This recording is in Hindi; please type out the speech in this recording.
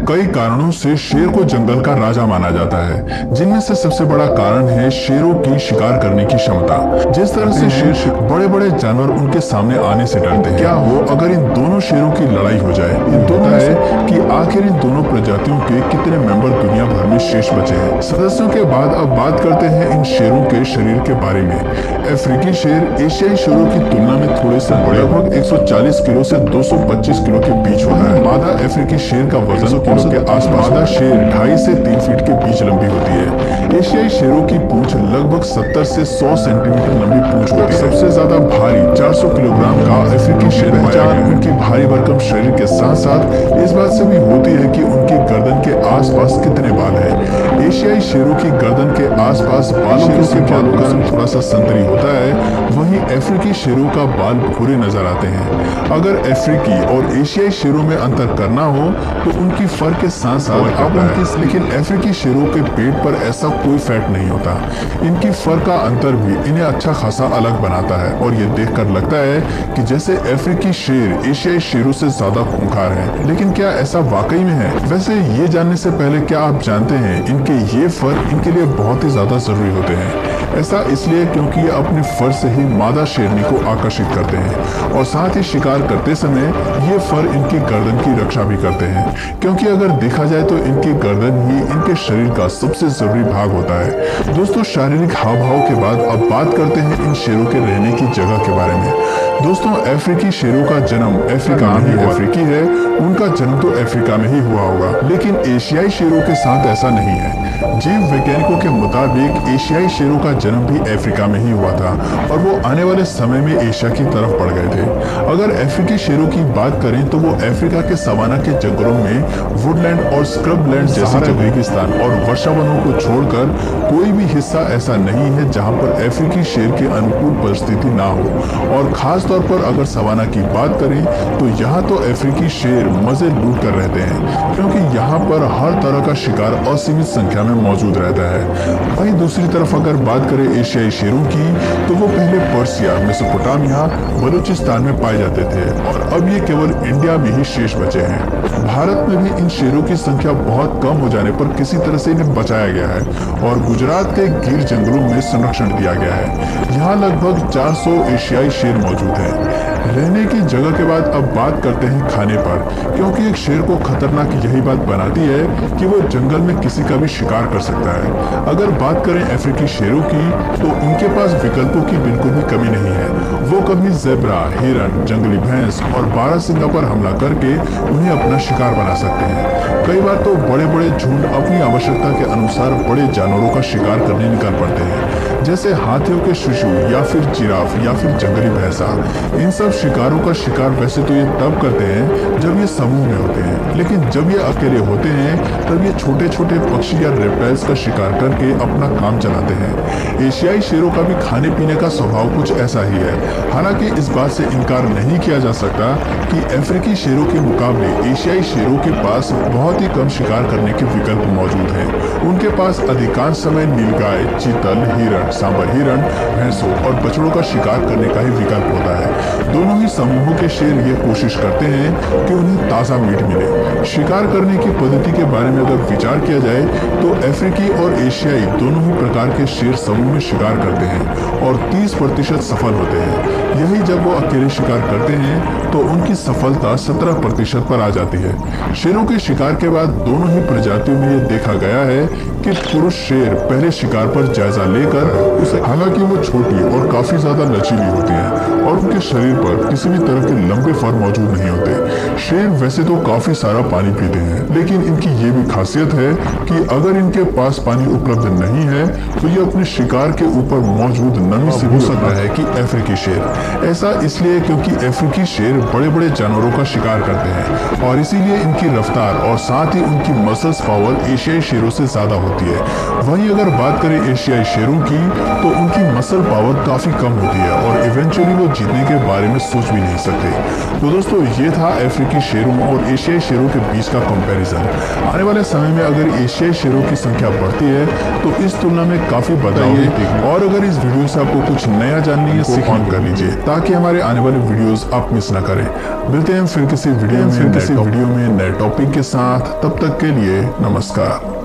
कई कारणों से शेर को जंगल का राजा माना जाता है, जिनमें से सबसे बड़ा कारण है शेरों की शिकार करने की क्षमता। जिस तरह से शेर बड़े बड़े जानवर उनके सामने आने से डरते हैं, क्या हो अगर इन दोनों शेरों की लड़ाई हो जाए। ये दोनों है कि आखिर इन दोनों प्रजातियों के कितने मेंबर दुनिया भर में शेष बचे हैं। सदस्यों के बाद अब बात करते हैं इन शेरों के शरीर के बारे में। अफ्रीकी शेर एशियाई शेरों की तुलना में थोड़े से बड़े, लगभग 140 किलो से 225 किलो के बीच होता है। मादा अफ्रीकी शेर का वजन किलो के आसपास। मादा शेर 2.5 से 3 फीट के बीच लंबी होती है। एशियाई शेरों की पूंछ लगभग 70 से 100 सेंटीमीटर लंबी पूंछ होती है। सबसे ज्यादा भारी 400 किलोग्राम का अफ्रीकी शेर पहचान उनकी भारी भरकम शरीर के साथ साथ इस बात से भी होती है कि उनकी गर्दन के आसपास कितने बाल हैं। एशियाई शेरों की गर्दन के आसपास बालों की संख्या थोड़ा सा संतरी होता है, वहीं अफ्रीकी शेरों का बाल भूरे नजर आते हैं। अगर अफ्रीकी और एशियाई शेरों में अंतर करना हो तो उनकी फर के साथ साथ लेकिन अफ्रीकी शेरों के पेट पर ऐसा कोई फैट नहीं होता। इनकी फर का अंतर भी इन्हें अच्छा खासा अलग बनाता है और ये देखकर लगता है कि जैसे अफ्रीकी शेर एशियाई शेरों से ज्यादा खूंखार है। लेकिन क्या ऐसा वाकई में है? वैसे ये जानने से पहले क्या आप जानते हैं इनके ये फर इनके लिए बहुत ही ज्यादा जरूरी होते हैं। ऐसा इसलिए क्योंकि ये अपने फर से ही मादा शेरनी को आकर्षित करते हैं और साथ ही शिकार करते समय ये फर इनकी गर्दन की रक्षा भी करते हैं, क्योंकि अगर देखा जाए तो इनकी गर्दन ही इनके शरीर का सबसे जरूरी भाग होता है। दोस्तों, शारीरिक हाव भाव के बाद अब बात करते हैं इन शेरों के रहने की जगह के बारे में। दोस्तों, अफ्रीकी शेरों का जन्म अफ्रीका में ही अफ्रीकी है, उनका जन्म तो अफ्रीका में ही हुआ होगा, लेकिन एशियाई शेरों के साथ ऐसा नहीं है। जीव वैज्ञानिकों के मुताबिक एशियाई शेरों का जन्म भी अफ्रीका में ही हुआ था और वो आने वाले समय में एशिया की तरफ बढ़ गए थे। अगर अफ्रीकी शेरों की बात करें तो वो अफ्रीका के सवाना के जंगलों में वुडलैंड और स्क्रबलैंड जैसे रेगिस्तान और वर्षावनों को छोड़कर कोई भी हिस्सा ऐसा नहीं है जहां पर अफ्रीकी शेर की अनुकूल परिस्थिति ना हो। और खास तौर पर अगर सवाना की बात करें तो यहाँ तो अफ्रीकी शेर मजे लूट कर रहते हैं, क्योंकि यहाँ पर हर तरह का शिकार असीमित संख्या में मौजूद रहता है। वहीं दूसरी तरफ अगर बात करें एशियाई शेरों की तो वो पहले पर्सिया, मेसोपोटामिया, बलूचिस्तान में पाए जाते थे और अब ये केवल इंडिया में ही शेष बचे हैं। भारत में भी इन शेरों की संख्या बहुत कम हो जाने पर किसी तरह से इन्हें बचाया गया है और गुजरात के गिर जंगलों में संरक्षण दिया गया है। यहाँ लगभग 400 एशियाई शेर मौजूद हैं। रहने की जगह के बाद अब बात करते हैं खाने पर, क्योंकि एक शेर को खतरनाक यही बात बनाती है कि वो जंगल में किसी का भी शिकार कर सकता है। अगर बात करें अफ्रीकी शेरों की तो इनके पास विकल्पों की बिल्कुल भी कमी नहीं है। वो कभी ज़ेब्रा, हिरन, जंगली भैंस और बारहसिंगा पर हमला करके उन्हें अपना शिकार बना सकते हैं। कई बार तो बड़े बड़े झुंड अपनी आवश्यकता के अनुसार बड़े जानवरों का शिकार करने निकल पड़ते हैं, जैसे हाथियों के शिशु या फिर जिराफ या फिर जंगली भैंसा। इन सब शिकारों का शिकार वैसे तो ये तब करते हैं जब ये समूह में होते हैं, लेकिन जब ये अकेले होते हैं तब ये छोटे छोटे पक्षी या रेप्टाइल्स का शिकार करके अपना काम चलाते हैं। एशियाई शेरों का भी खाने पीने का स्वभाव कुछ ऐसा ही है। हालांकि इस बात से इनकार नहीं किया जा सकता कि अफ्रीकी शेरों के मुकाबले एशियाई शेरों के पास बहुत ही कम शिकार करने के विकल्प मौजूद हैं। उनके पास अधिकांश समय नीलगाय, चीतल, हिरण, सांबर हिरण, भैंसों और बछड़ों का शिकार करने का ही विकल्प होता है। दोनों ही समूहों के शेर ये कोशिश करते हैं कि उन्हें ताज़ा मीट मिले। शिकार करने की पद्धति के बारे में अगर विचार किया जाए तो अफ्रीकी और एशियाई दोनों ही प्रकार के शेर समूह में शिकार करते हैं और 30% सफल होते हैं। यही जब वो अकेले शिकार करते हैं तो उनकी सफलता 17% पर आ जाती है। शेरों के शिकार के बाद दोनों ही प्रजातियों में ये देखा गया है कि पुरुष शेर पहले शिकार पर जायजा लेकर उसे, हालांकि वो छोटी और काफी ज्यादा लचीली होती है और उनके शरीर पर किसी भी तरह के लंबे फर मौजूद नहीं होते। शेर वैसे तो काफी सारा पानी पीते हैं, लेकिन इनकी ये भी खासियत है कि अगर इनके पास पानी उपलब्ध नहीं है तो ये अपने शिकार के ऊपर मौजूद नमी से हो सकता है कि अफ्रीकी शेर। ऐसा इसलिए क्योंकि अफ्रीकी शेर बड़े बड़े जानवरों का शिकार करते हैं और इसीलिए इनकी रफ्तार और साथ ही उनकी मसल्स पावर एशियाई शेरों से ज्यादा होती है। वहीं अगर बात करें एशियाई शेरों की तो उनकी मसल पावर काफी कम होती है और इवेंचुअली वो जीतने के बारे में सोच भी नहीं सकते। तो दोस्तों ये था अफ्रीकी शेरों और एशियाई शेरों के बीच का कंपैरिजन। आने वाले समय में अगर एशियाई शेरों की संख्या बढ़ती है तो इस तुलना में काफी बदलाव है। और अगर इस वीडियो से आपको कुछ नया जानने या सीखने कर लीजिए ताकि हमारे आने वाले वीडियोस आप मिस ना करें। मिलते हैं फिर किसी वीडियो में नए टॉपिक के साथ, तब तक के लिए नमस्कार।